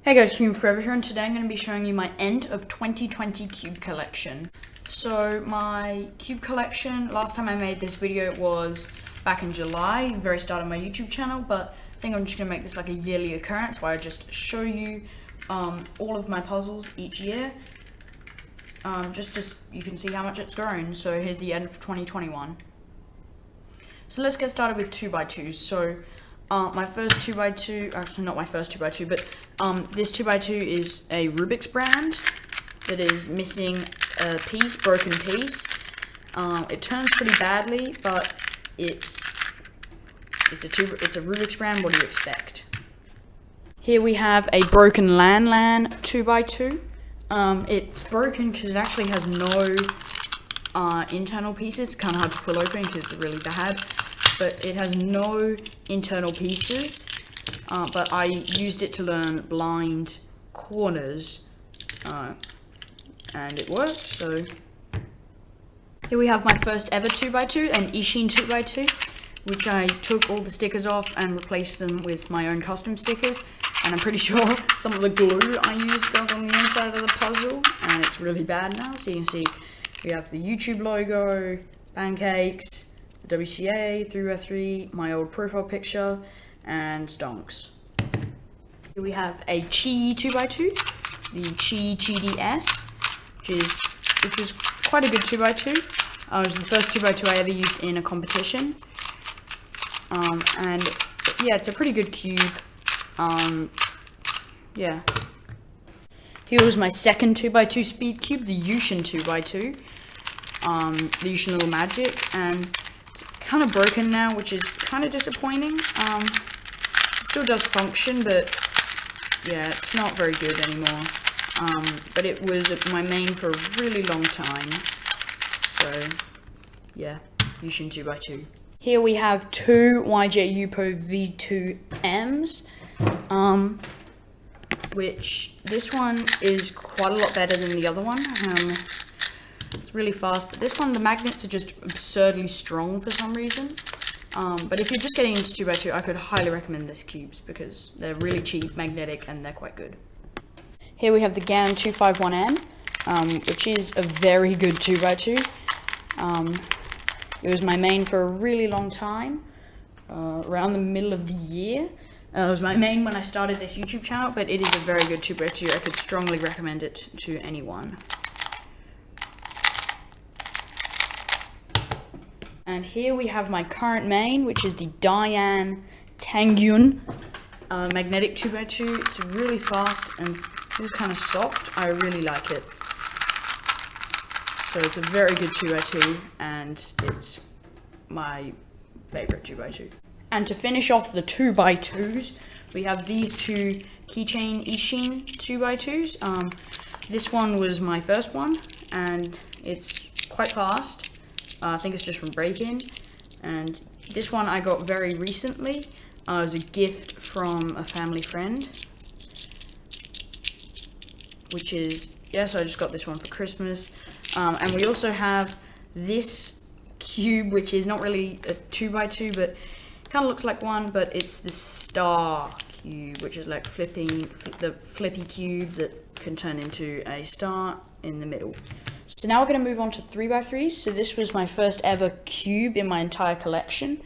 Hey guys, Cube Forever here, and today I'm going to be showing you my end of 2020 cube collection. So my cube collection, last time I made this video was back in July, very start of my YouTube channel, but I think I'm just going to make this like a yearly occurrence where I just show you all of my puzzles each year, just you can see how much it's grown. So here's the end of 2021. So let's get started with 2x2s. So my first 2x2, actually not my first 2x2, but this 2x2 is a Rubik's brand that is missing a piece, broken piece. It turns pretty badly, but it's a Rubik's brand. What do you expect? Here we have a broken Lan 2x2. It's broken because it actually has no internal pieces. It's kind of hard to pull open because it's really bad. But it has no internal pieces, but I used it to learn blind corners, and it worked. So here we have my first ever 2x2, an Ishin 2x2, which I took all the stickers off and replaced them with my own custom stickers, and I'm pretty sure some of the glue I used got on the inside of the puzzle, and it's really bad now. So you can see we have the YouTube logo, pancakes, the WCA, 3x3, my old profile picture, and stonks. Here we have a Chi 2x2, the Chi GDS, which is quite a good 2x2. It was the first 2x2 I ever used in a competition. And yeah, it's a pretty good cube. Yeah. Here was my second 2x2 speed cube, the Yushin 2x2, the Yushin Little Magic, and it's kind of broken now, which is kind of disappointing. It still does function, but yeah, it's not very good anymore. But it was my main for a really long time. So yeah, Yushin 2x2. Here we have two YJ Yupo V2Ms, which this one is quite a lot better than the other one. It's really fast, but this one, the magnets are just absurdly strong for some reason. But if you're just getting into 2x2, I could highly recommend this cubes because they're really cheap, magnetic, and they're quite good. Here we have the GAN 251M, which is a very good 2x2. It was my main for a really long time, around the middle of the year. It was my main when I started this YouTube channel, but it is a very good 2x2. I could strongly recommend it to anyone. And here we have my current main, which is the Diane Tangyun magnetic 2x2. It's really fast and feels kind of soft. I really like it. So it's a very good 2x2, and it's my favorite 2x2. And to finish off the 2x2s, we have these two Keychain Ishin 2x2s. This one was my first one, and it's quite fast. I think it's just from break-in, and this one I got very recently. It was a gift from a family friend, which is, yeah, so I just got this one for Christmas. And we also have this cube, which is not really a 2x2, but kind of looks like one, but it's the star cube, which is like the flippy cube that can turn into a star in the middle. So now we're going to move on to 3x3s. So this was my first ever cube in my entire collection.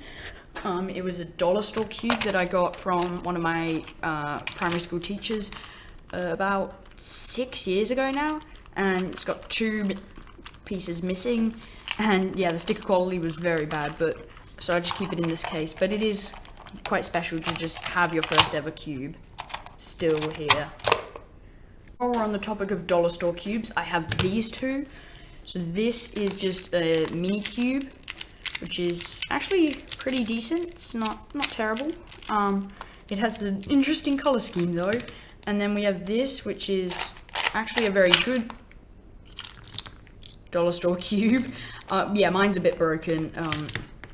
It was a dollar store cube that I got from one of my primary school teachers about 6 years ago now. And it's got two pieces missing. And yeah, the sticker quality was very bad, but so I just keep it in this case. But it is quite special to just have your first ever cube still here. While we're on the topic of dollar store cubes, I have these two. So this is just a mini cube, which is actually pretty decent. It's not terrible. It has an interesting color scheme though. And then we have this, which is actually a very good dollar store cube. Yeah, mine's a bit broken.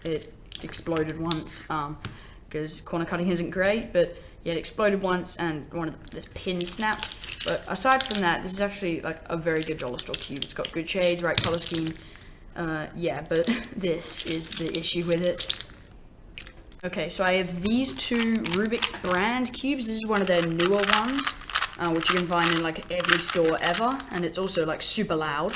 It exploded once because corner cutting isn't great, but yeah, it exploded once and one of this pin snapped. But aside from that, this is actually like a very good dollar store cube. It's got good shades, right color scheme. Yeah, but this is the issue with it. Okay, so I have these two Rubik's brand cubes. This is one of their newer ones. which you can find in like every store ever, and it's also like super loud.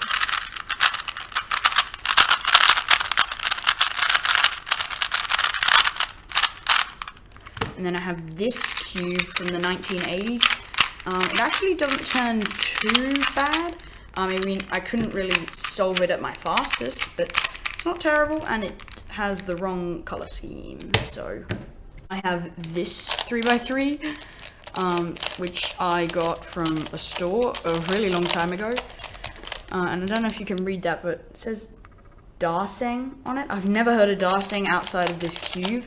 And then I have this cube from the 1980s. It actually doesn't turn too bad. I mean, I couldn't really solve it at my fastest, but it's not terrible, and it has the wrong color scheme. So I have this 3x3, which I got from a store a really long time ago. And I don't know if you can read that, but it says Darseng on it. I've never heard of Darseng outside of this cube.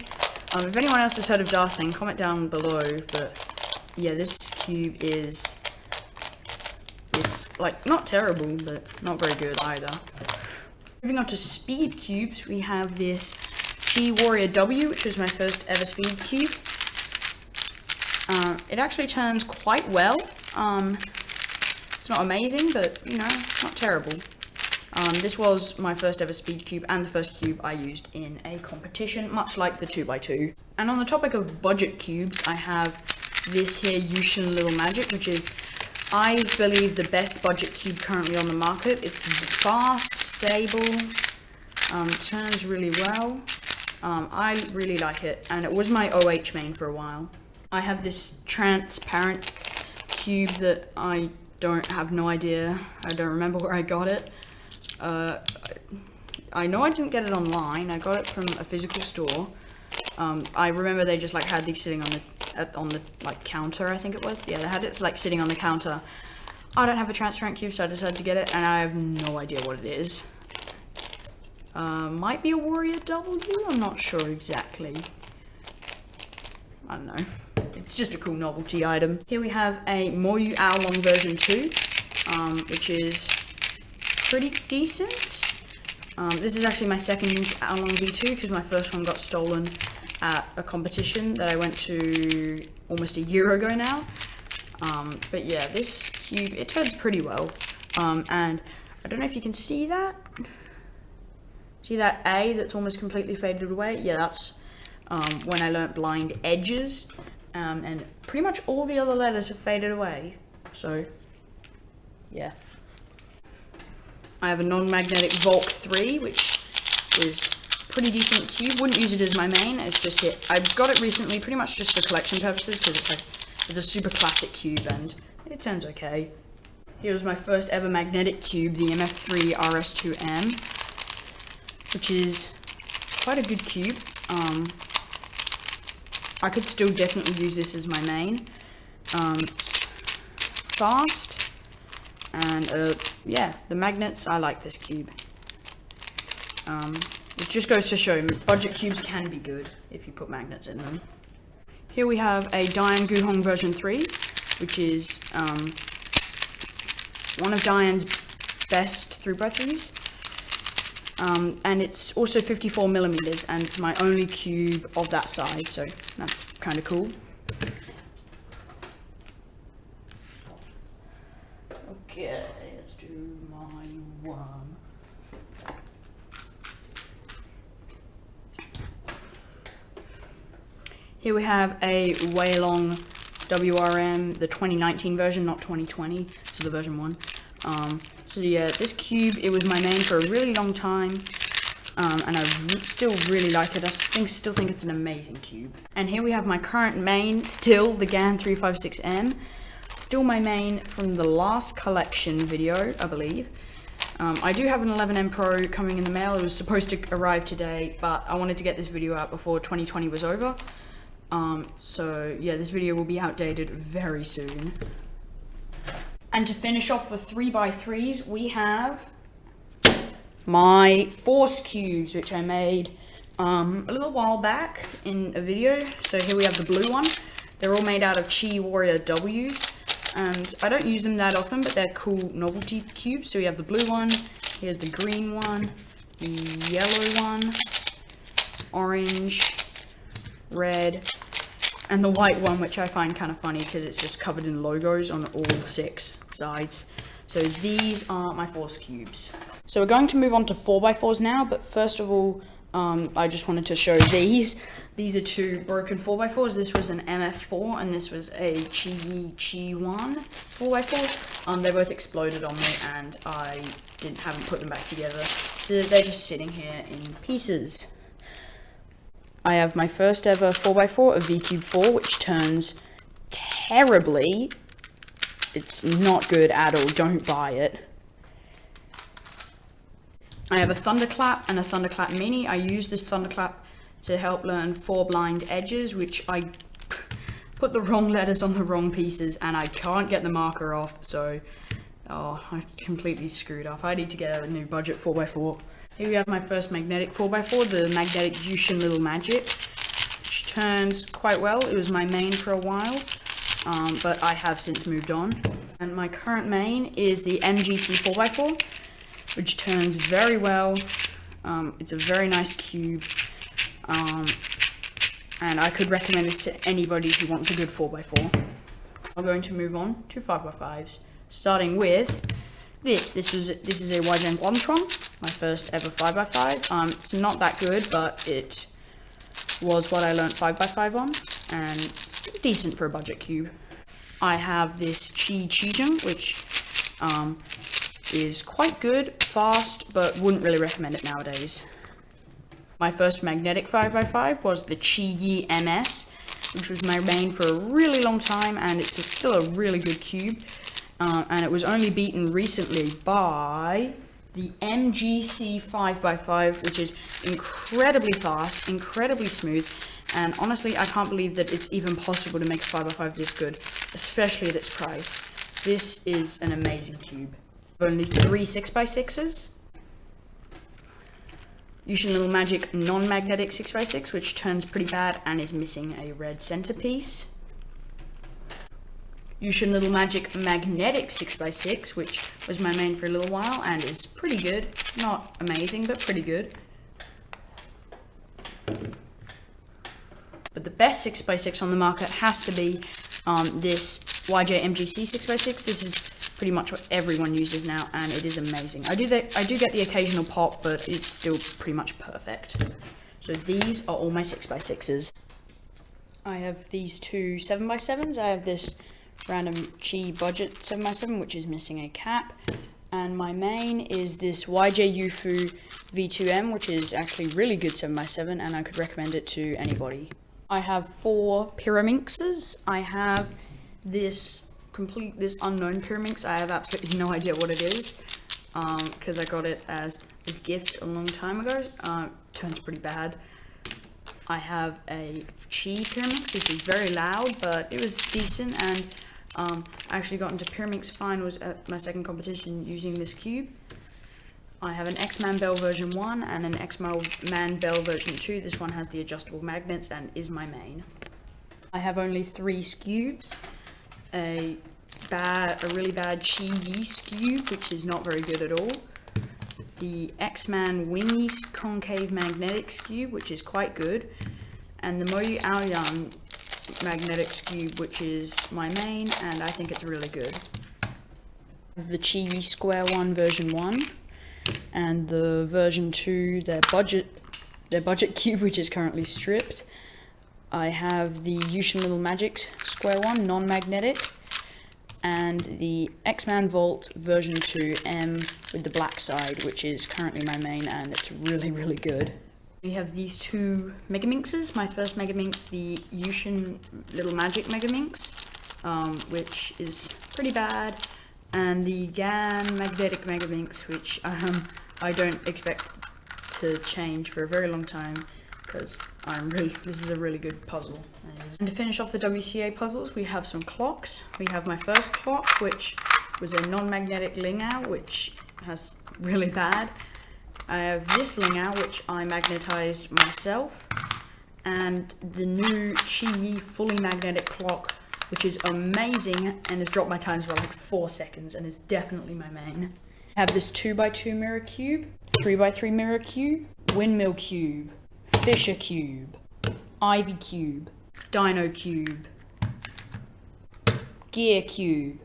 If anyone else has heard of Darseng, comment down below. But yeah, this cube it's like not terrible, but not very good either. Moving on to speed cubes, we have this Chi Warrior W, which was my first ever speed cube. It actually turns quite well. It's not amazing, but you know, not terrible. This was my first ever speed cube and the first cube I used in a competition, much like the 2x2. And on the topic of budget cubes, I have this here Yushin Little Magic, which is, I believe, the best budget cube currently on the market. It's fast, stable, turns really well. I really like it, and it was my OH main for a while. I have this transparent cube that I have no idea. I don't remember where I got it. I know I didn't get it online. I got it from a physical store. I remember they just like had these sitting on the like counter, I think it was. Yeah, they had it like sitting on the counter. I don't have a transparent cube, so I decided to get it, and I have no idea what it is. Might be a Warrior W, I'm not sure exactly. I don't know. It's just a cool novelty item. Here we have a Moyu Aolong version 2, which is pretty decent. This is actually my second Aolong V2 because my first one got stolen at a competition that I went to almost a year ago now. But yeah, this cube, it turns pretty well. And I don't know if you can see that. See that A that's almost completely faded away? Yeah, that's when I learnt blind edges. And pretty much all the other letters have faded away. So, yeah. I have a non-magnetic Volk 3, which is pretty decent cube. Wouldn't use it as my main. It's just here. I got it recently, pretty much just for collection purposes, because it's a super classic cube and it turns okay. Here's my first ever magnetic cube, the MF3 RS2M, which is quite a good cube. I could still definitely use this as my main. Fast, and yeah, the magnets, I like this cube. It just goes to show, budget cubes can be good if you put magnets in them. Here we have a Dian Guhong version 3, which is one of Dian's best 3x3s. And it's also 54 millimeters, and it's my only cube of that size, so that's kind of cool. Okay, let's do my one. Here we have a Weilong WRM, the 2019 version, not 2020, so the version 1. So yeah, this cube, it was my main for a really long time, and I still really like it. I still think it's an amazing cube. And here we have my current main, still the GAN 356M, still my main from the last collection video, I believe. I do have an 11M Pro coming in the mail. It was supposed to arrive today, but I wanted to get this video out before 2020 was over. So yeah, this video will be outdated very soon. And to finish off the 3x3s, we have my Force cubes, which I made a little while back in a video. So here we have the blue one. They're all made out of Chi Warrior Ws, and I don't use them that often, but they're cool novelty cubes. So we have the blue one, here's the green one, the yellow one, orange, red, and the white one, which I find kind of funny because it's just covered in logos on all 6 sides. So these are my Force cubes. So we're going to move on to 4x4s now, but first of all, I just wanted to show these. These are two broken 4x4s. This was an MF4 and this was a Chi-1 4x4. They both exploded on me and I haven't put them back together. So they're just sitting here in pieces. I have my first ever 4x4, a V-Cube 4, which turns terribly. It's not good at all, don't buy it. I have a Thunderclap and a Thunderclap Mini. I use this Thunderclap to help learn 4 blind edges, which I put the wrong letters on the wrong pieces and I can't get the marker off, so I completely screwed up. I need to get a new budget 4x4. Here we have my first magnetic 4x4, the magnetic Yushin Little Magic, which turns quite well. It was my main for a while, but I have since moved on. And my current main is the MGC 4x4, which turns very well. It's a very nice cube. And I could recommend this to anybody who wants a good 4x4. I'm going to move on to 5x5s, starting with this. This is a Waijang Guantron, my first ever 5x5. It's not that good, but it was what I learned 5x5 on, and it's decent for a budget cube. I have this Chi-Jung, which is quite good, fast, but wouldn't really recommend it nowadays. My first magnetic 5x5 was the Chi-Yi MS, which was my main for a really long time, and it's still a really good cube. And it was only beaten recently by the MGC 5x5, which is incredibly fast, incredibly smooth, and honestly, I can't believe that it's even possible to make a 5x5 this good, especially at its price. This is an amazing cube. Only 3 6x6s. Yushin Little Magic non-magnetic 6x6, which turns pretty bad and is missing a red centerpiece. Yushin Little Magic magnetic 6x6, which was my main for a little while and is pretty good. Not amazing, but pretty good. But the best 6x6 on the market has to be this YJ MGC 6x6. This is pretty much what everyone uses now, and it is amazing. I do get the occasional pop, but it's still pretty much perfect. So these are all my 6x6s. I have these two 7x7s. I have this random Chi budget 7x7, which is missing a cap. And my main is this YJ Yufu V2M, which is actually really good 7x7, and I could recommend it to anybody. I have 4 Pyraminxes. I have this unknown Pyraminx. I have absolutely no idea what it is, because I got it as a gift a long time ago. Turns pretty bad. I have a Chi Pyraminx, which is very loud, but it was decent, and I actually got into Pyraminx finals at my second competition using this cube. I have an X-Man Bell version 1 and an X-Man Bell version 2. This one has the adjustable magnets and is my main. I have only 3 cubes. A really bad Chi-Yi cube, which is not very good at all. The X-Man Wingy concave magnetic cube, which is quite good. And the Moyu Aoyang magnetic cube, which is my main, and I think it's really good. The Chi-Yi Square 1 version 1, and the version 2, their budget cube, which is currently stripped. I have the Yushin Little Magic Square 1 non-magnetic, and the X-Man Vault version 2 M with the black side, which is currently my main, and it's really, really good. We have these 2 Megaminxes. My first Megaminx, the Yushin Little Magic Megaminx, which is pretty bad, and the GAN Magnetic Megaminx, which I don't expect to change for a very long time, because this is a really good puzzle. And to finish off the WCA puzzles, we have some clocks. We have my first clock, which was a non-magnetic Lingao, which has really bad. I have this Lingao, which I magnetized myself, and the new Chi-Yi fully magnetic clock, which is amazing and has dropped my times by like 4 seconds and is definitely my main. I have this 2x2 mirror cube, 3x3 mirror cube, windmill cube, Fisher cube, Ivy cube, Dino cube, Gear cube,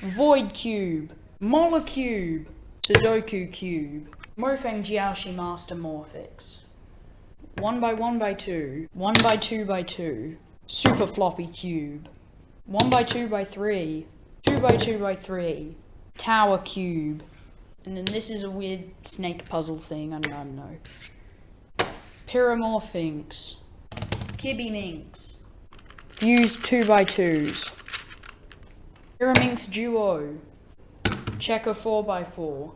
Void cube, Mola cube, Sudoku cube, Mofeng Jiaoshi Master Morphix. 1 by 1 by 2, 1 by 2 by 2, super floppy cube, 1 by 2 by 3, 2 by 2 by 3, tower cube, and then this is a weird snake puzzle thing, I don't know. Pyramorphinx, Kibbyminx, fused 2 by 2s, Pyraminx Duo, Checker 4 by 4,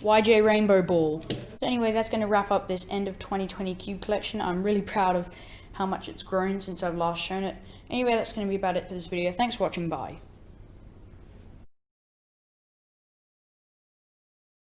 YJ Rainbow Ball. So anyway, that's going to wrap up this end of 2020 cube collection. I'm really proud of how much it's grown since I've last shown it. Anyway, that's going to be about it for this video. Thanks for watching, bye.